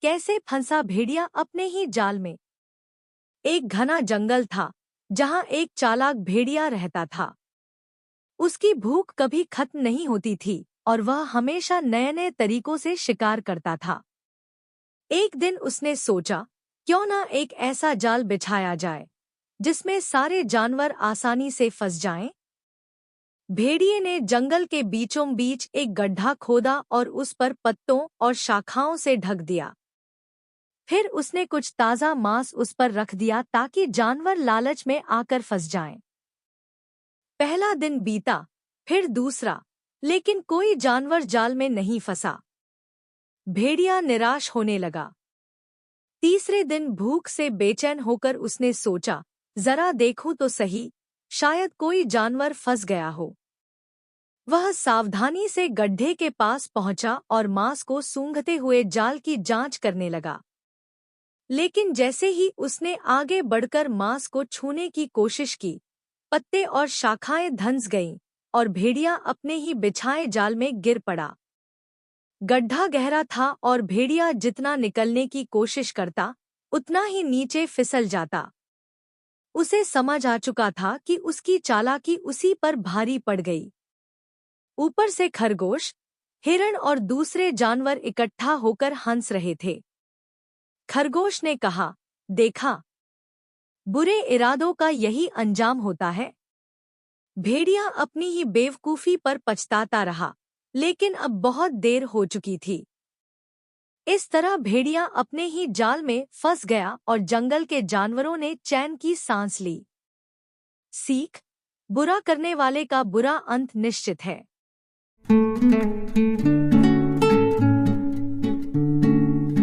कैसे फंसा भेड़िया अपने ही जाल में। एक घना जंगल था जहां एक चालाक भेड़िया रहता था। उसकी भूख कभी खत्म नहीं होती थी और वह हमेशा नए नए तरीकों से शिकार करता था। एक दिन उसने सोचा, क्यों ना एक ऐसा जाल बिछाया जाए जिसमें सारे जानवर आसानी से फंस जाएं। भेड़िए ने जंगल के बीचों बीच एक गड्ढा खोदा और उस पर पत्तों और शाखाओं से ढक दिया। फिर उसने कुछ ताज़ा मांस उस पर रख दिया ताकि जानवर लालच में आकर फंस जाएं। पहला दिन बीता, फिर दूसरा, लेकिन कोई जानवर जाल में नहीं फंसा। भेड़िया निराश होने लगा। तीसरे दिन भूख से बेचैन होकर उसने सोचा, जरा देखूं तो सही, शायद कोई जानवर फंस गया हो। वह सावधानी से गड्ढे के पास पहुंचा और मांस को सूंघते हुए जाल की जांच करने लगा। लेकिन जैसे ही उसने आगे बढ़कर मांस को छूने की कोशिश की, पत्ते और शाखाएं धंस गईं और भेड़िया अपने ही बिछाए जाल में गिर पड़ा। गड्ढा गहरा था और भेड़िया जितना निकलने की कोशिश करता, उतना ही नीचे फिसल जाता। उसे समझ आ चुका था कि उसकी चालाकी उसी पर भारी पड़ गई। ऊपर से खरगोश, हिरण और दूसरे जानवर इकट्ठा होकर हंस रहे थे। खरगोश ने कहा, देखा, बुरे इरादों का यही अंजाम होता है। भेड़िया अपनी ही बेवकूफी पर पछताता रहा, लेकिन अब बहुत देर हो चुकी थी। इस तरह भेड़िया अपने ही जाल में फंस गया और जंगल के जानवरों ने चैन की सांस ली। सीख, बुरा करने वाले का बुरा अंत निश्चित है।